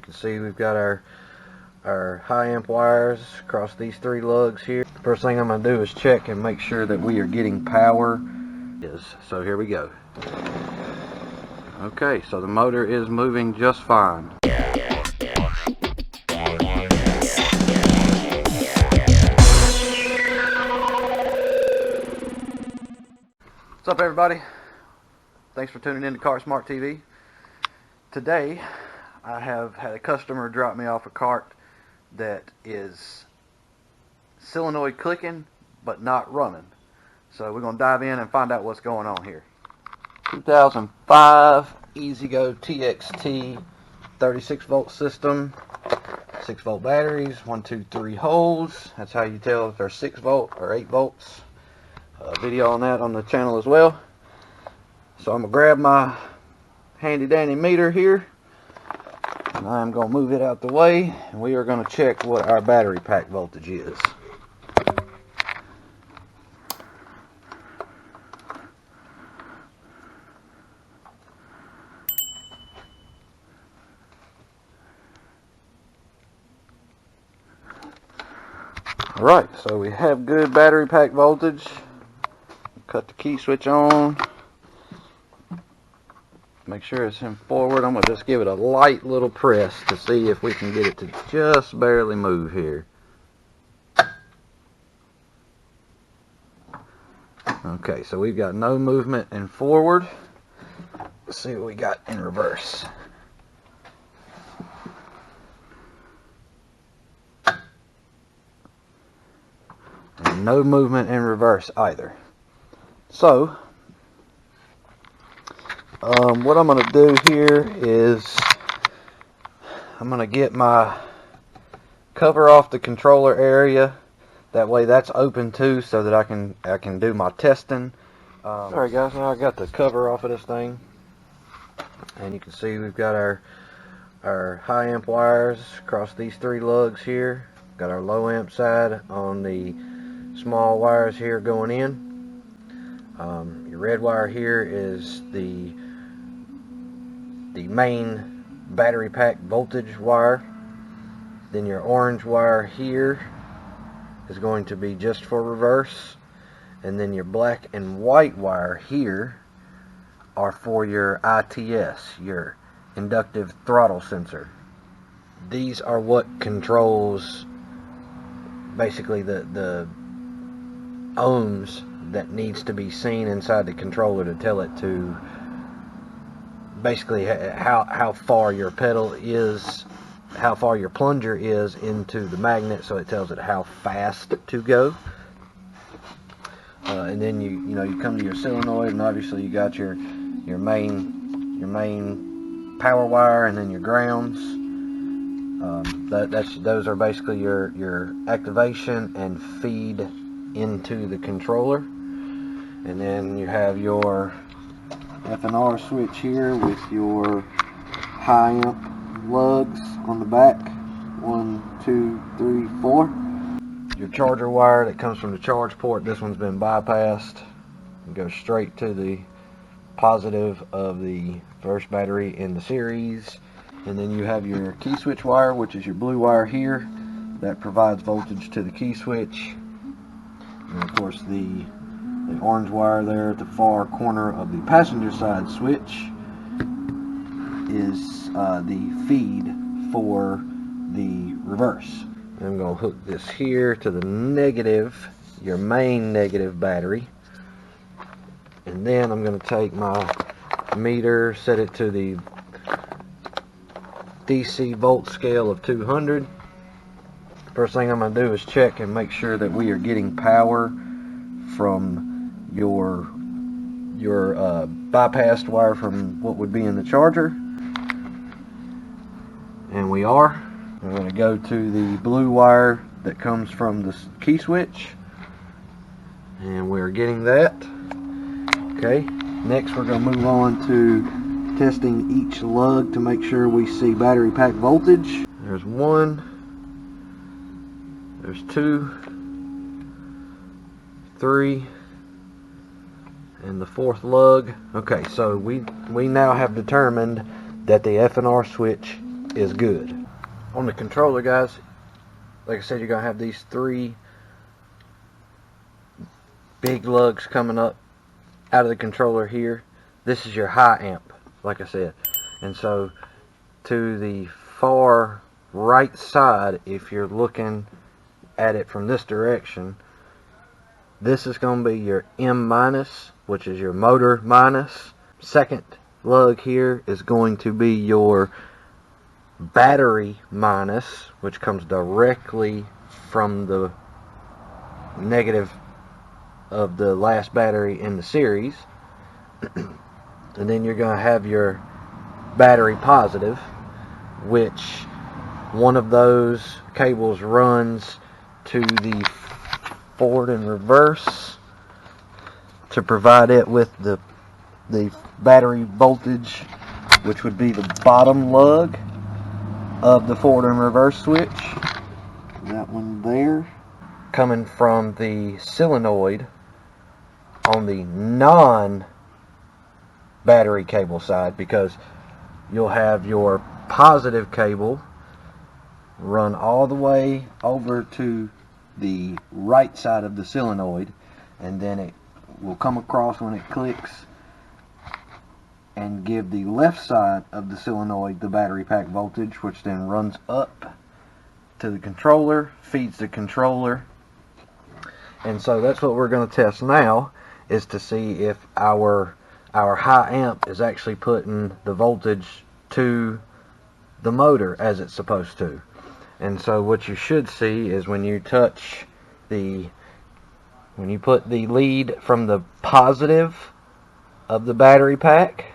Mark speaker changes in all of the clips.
Speaker 1: can see we've got our high amp wires across these 3 lugs here. First thing I'm going to do is check and make sure that we are getting power. So here we go. Okay, so the motor is moving just fine. What's up, everybody? Thanks for tuning in to Cart Smart TV. Today I have had a customer drop me off a cart that is solenoid clicking but not running. So we're going to dive in and find out what's going on here. 2005 EZGO TXT 36 volt system, 6 volt batteries, 1, 2, 3 holes. That's how you tell if they're 6 volt or 8 volts. Video on that on the channel as well. So I'm going to grab my handy dandy meter here, and I'm going to move it out the way, and we are going to check what our battery pack voltage is. Alright, so we have good battery pack voltage. Cut the key switch on. Make sure it's in forward. I'm going to just give it a light little press to see if we can get it to just barely move here. Okay, so we've got no movement in forward. Let's see what we got in reverse. And no movement in reverse either. So what I'm going to do here is I'm going to get my cover off the controller area. That way that's open too, so that I can do my testing. Alright guys, now I got the cover off of this thing, and you can see we've got our high amp wires across these 3 lugs here. Got our low amp side on the small wires here going in. Your red wire here is the main battery pack voltage wire. Then your orange wire here is going to be just for reverse, and then your black and white wire here are for your ITS, your inductive throttle sensor. These are what controls basically the ohms that needs to be seen inside the controller to tell it to basically how far your pedal is, how far your plunger is into the magnet, so it tells it how fast to go. And then you come to your solenoid, and obviously you got your main power wire, and then your grounds. Those are basically your activation and feed into the controller. And then you have your F&R switch here with your high amp lugs on the back. 1, 2, 3, 4. Your charger wire that comes from the charge port, this one's been bypassed and goes straight to the positive of the first battery in the series. And then you have your key switch wire, which is your blue wire here, that provides voltage to the key switch. And of course the orange wire there at the far corner of the passenger side switch is the feed for the reverse. And I'm going to hook this here to the negative, your main negative battery. And then I'm going to take my meter, set it to the DC volt scale of 200. First thing I'm going to do is check and make sure that we are getting power from your bypassed wire from what would be in the charger. And we are. I'm going to go to the blue wire that comes from the key switch, and we're getting that. Okay, next we're going to move on to testing each lug to make sure we see battery pack voltage. There's 1, there's 2, 3, and the 4th lug. Okay, so we now have determined that the F&R switch is good. On the controller, guys, like I said, you're going to have these 3 big lugs coming up out of the controller here. This is your high amp, like I said. And so to the far right side, if you're looking at it from this direction, this is going to be your M minus, which is your motor minus. Second lug here is going to be your battery minus, which comes directly from the negative of the last battery in the series. And then you're going to have your battery positive, which one of those cables runs to the forward and reverse to provide it with the battery voltage, which would be the bottom lug of the forward and reverse switch. That one there. Coming from the solenoid on the non-battery cable side, because you'll have your positive cable run all the way over to the right side of the solenoid, and then it will come across when it clicks and give the left side of the solenoid the battery pack voltage, which then runs up to the controller, feeds the controller. And so that's what we're going to test now, is to see if our high amp is actually putting the voltage to the motor as it's supposed to. And so what you should see is when you put the lead from the positive of the battery pack,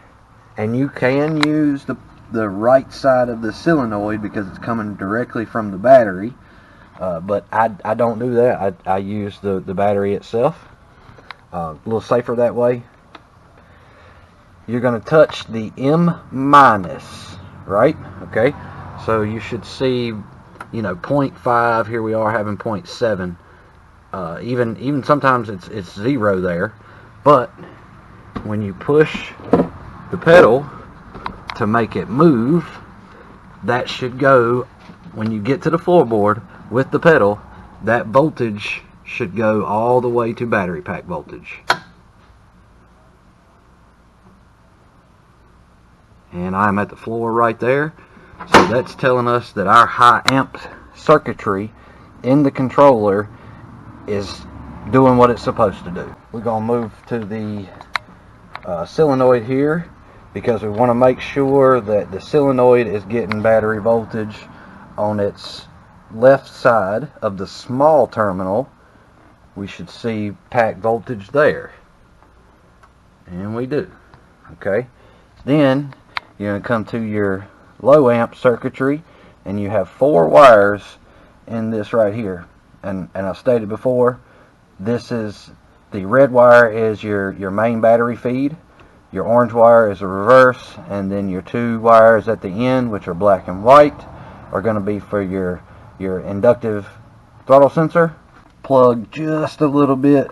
Speaker 1: and you can use the right side of the solenoid because it's coming directly from the battery, but I don't do that. I use the battery itself. A little safer that way. You're going to touch the M minus, right? Okay, so you should see, 0.5. Here we are having 0.7. Even sometimes it's 0 there. But when you push the pedal to make it move, that should go, when you get to the floorboard with the pedal, that voltage should go all the way to battery pack voltage. And I'm at the floor right there. So that's telling us that our high amp circuitry in the controller is doing what it's supposed to do. We're going to move to the solenoid here, because we want to make sure that the solenoid is getting battery voltage on its left side of the small terminal. We should see pack voltage there, and we do. Okay, then you're going to come to your low amp circuitry, and you have 4 wires in this right here, and I stated before, this is the red wire is your main battery feed, your orange wire is a reverse, and then your 2 wires at the end, which are black and white, are going to be for your inductive throttle sensor. Plug just a little bit,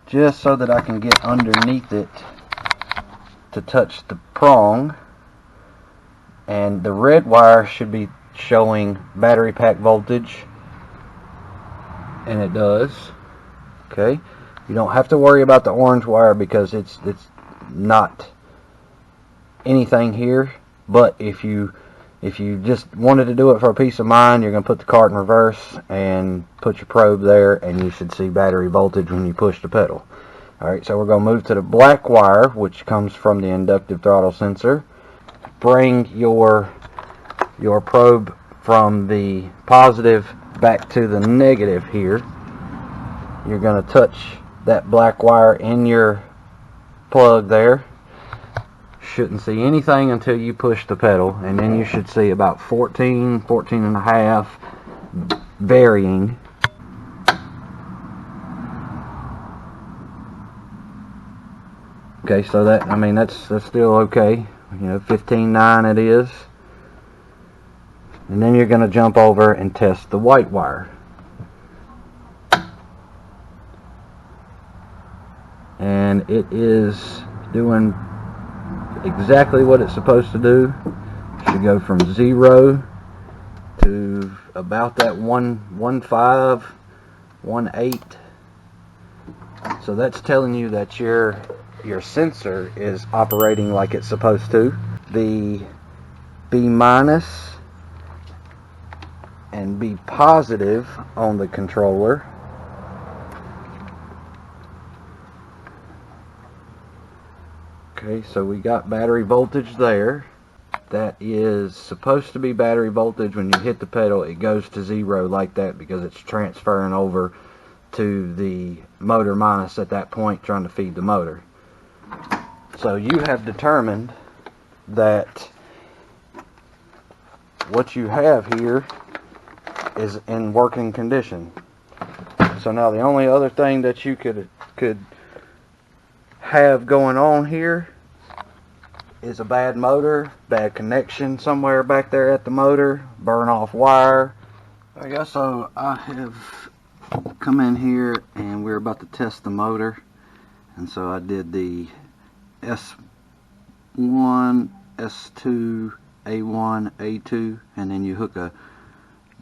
Speaker 1: just so that I can get underneath it to touch the prong, and the red wire should be showing battery pack voltage, and it does. Okay, you don't have to worry about the orange wire because it's not anything here, but if you just wanted to do it for a peace of mind, you're going to put the cart in reverse and put your probe there, and you should see battery voltage when you push the pedal. Alright, so we're going to move to the black wire, which comes from the inductive throttle sensor. Bring your probe from the positive back to the negative here. You're going to touch that black wire in your plug there. Shouldn't see anything until you push the pedal, and then you should see about 14 and a half varying. Okay, so that's still okay. 15.9 it is. And then you're going to jump over and test the white wire. And it is doing exactly what it's supposed to do. It should go from 0 to about that 1.15, 1.8. So that's telling you that your sensor is operating like it's supposed to. The B minus and B positive on the controller okay, so we got battery voltage there. That is supposed to be battery voltage. When you hit the pedal, it goes to 0 like that because it's transferring over to the motor minus at that point, trying to feed the motor. So you have determined that what you have here is in working condition. So now the only other thing that you could have going on here is a bad motor, bad connection somewhere back there at the motor, burn off wire. I guess so. I have come in here and we're about to test the motor, and so I did the S1, S2, A1, A2, and then you hook a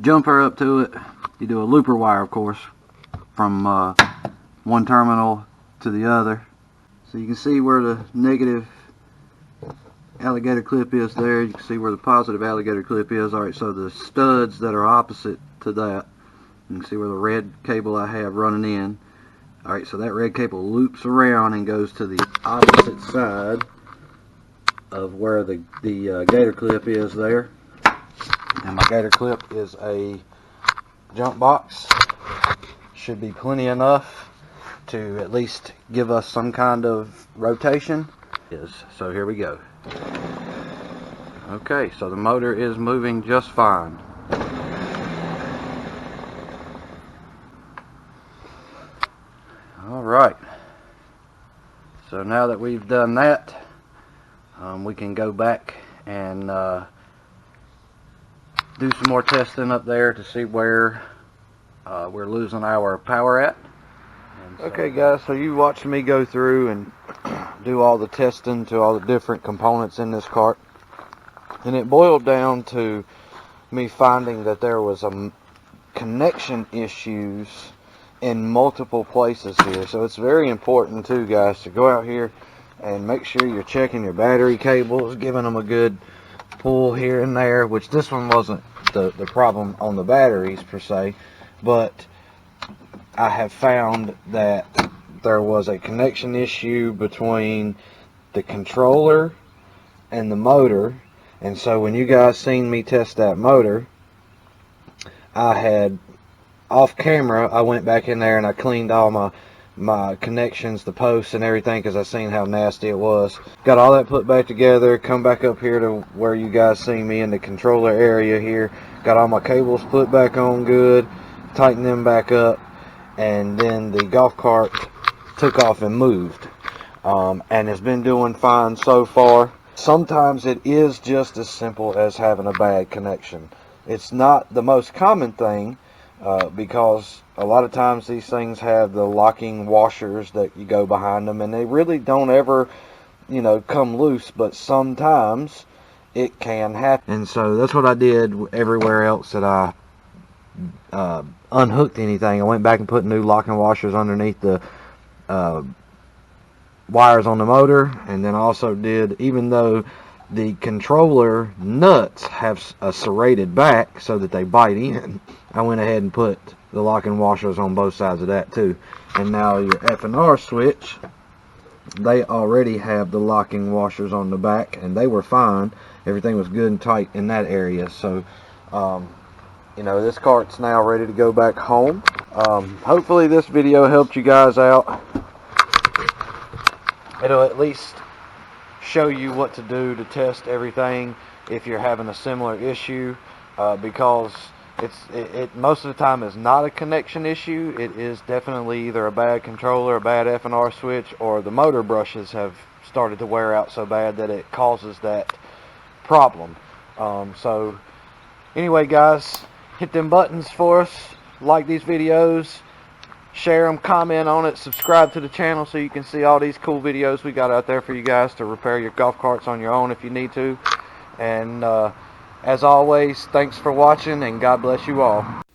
Speaker 1: jumper up to it. You do a looper wire, of course, from one terminal to the other. So you can see where the negative alligator clip is there. You can see where the positive alligator clip is. Alright, so the studs that are opposite to that, you can see where the red cable I have running in. Alright, so that red cable loops around and goes to the opposite side of where the gator clip is there. And my gator clip is a jump box. Should be plenty enough to at least give us some kind of rotation. So here we go. Okay, so the motor is moving just fine. Alright, so now that we've done that, we can go back and do some more testing up there to see where we're losing our power at. Okay guys, so you watched me go through and do all the testing to all the different components in this cart, and it boiled down to me finding that there was a connection issues in multiple places here. So it's very important too, guys, to go out here and make sure you're checking your battery cables, giving them a good pull here and there, which this one wasn't the problem on the batteries per se, but I have found that there was a connection issue between the controller and the motor. And so when you guys seen me test that motor, I had off camera, I went back in there and I cleaned all my connections, the posts and everything, because I seen how nasty it was. Got all that put back together, come back up here to where you guys see me in the controller area here, got all my cables put back on good, tightened them back up, and then the golf cart took off and moved, and it's been doing fine so far. Sometimes it is just as simple as having a bad connection. It's not the most common thing, because a lot of times these things have the locking washers that you go behind them, and they really don't ever, you know, come loose, but sometimes it can happen. And so that's what I did everywhere else that I unhooked anything. I went back and put new locking washers underneath the wires on the motor, and then also did, even though the controller nuts have a serrated back so that they bite in, I went ahead and put the locking washers on both sides of that too. And now your F&R switch, they already have the locking washers on the back, and they were fine. Everything was good and tight in that area. So you know, this cart's now ready to go back home. Hopefully this video helped you guys out. It'll at least show you what to do to test everything if you're having a similar issue, because it most of the time is not a connection issue. It is definitely either a bad controller, a bad F&R switch, or the motor brushes have started to wear out so bad that it causes that problem. So anyway guys, hit them buttons for us, like these videos, share them, comment on it, subscribe to the channel so you can see all these cool videos we got out there for you guys to repair your golf carts on your own if you need to. And as always, thanks for watching, and God bless you all.